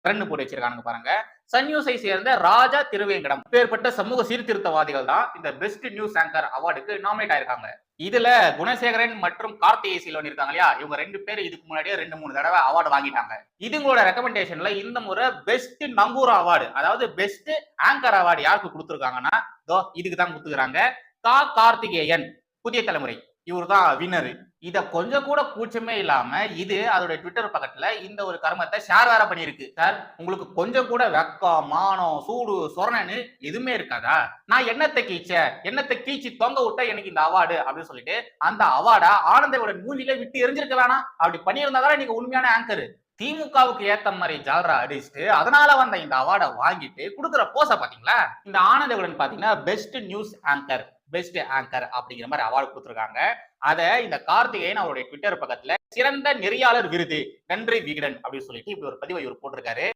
Run போட்டு வச்சிருக்காங்க பாருங்க. சன் நியூஸை சேர்ந்த ராஜா திருவேங்கடம் பேர்பட்ட சமூக சீர்திருத்தவாதிகள் தான் இந்த பெஸ்ட் நியூஸ் ஆங்கர் அவார்டுக்கு நாமினேட் ஆயிருக்காங்க. இதுல குணசேகரன் மற்றும் கார்த்திகை சீலன் இருக்காங்க இல்லையா, இவங்க 2 பேர் இதுக்கு முன்னாடியே 2-3 தடவை அவார்டு வாங்கிட்டாங்க. இதுங்களோட ரெக்கமெண்டேஷன்ல இந்த முறை பெஸ்ட் நங்கூர் அவார்டு, அதாவது பெஸ்ட் ஆங்கர் அவார்டு யாருக்கு கொடுத்துருக்காங்கன்னா இதுக்கு தான் கொடுத்துருக்காங்க. கார்த்திகேயன், புதிய தலைமுறை, இவர் தான் வின்னர். இத கொஞ்சம் கூட கூச்சமே இல்லாம இது அதோட ட்விட்டர் பக்கத்துல இந்த ஒரு கர்மத்தை ஷேர் வேற பண்ணிருக்கு. சார், உங்களுக்கு கொஞ்சம் கூட வெக்கம், மானம், சூடு, சொரணன்னு எதுவுமே இருக்காதா? நான் என்னத்தை கீச்சு தொங்க விட்ட எனக்கு இந்த அவார்டு அப்படின்னு சொல்லிட்டு அந்த அவார்டை ஆனந்தவிடன் மூஞ்சில விட்டு எரிஞ்சிருக்க வேணாம். அப்படி பண்ணியிருந்தாதான் நீங்க உண்மையான ஆங்கர். திமுகவுக்கு ஏத்த மாதிரி ஜாலரா அடிச்சுட்டு அதனால வந்த இந்த அவார்டை வாங்கிட்டு கொடுக்குற போஸ பாத்தீங்களா? இந்த ஆனந்தவிடன் பாத்தீங்கன்னா best news anchor, best anchor அப்படிங்கிற மாதிரி அவார்டு கொடுத்துருக்காங்க. அத இந்த கார்த்திகேயன் அவருடைய ட்விட்டர் பக்கத்துல சிறந்த நெறியாளர் விருது, நன்றி விகடன் அப்படின்னு சொல்லிட்டு இப்படி ஒரு பதிவை இவர் போட்டிருக்காரு.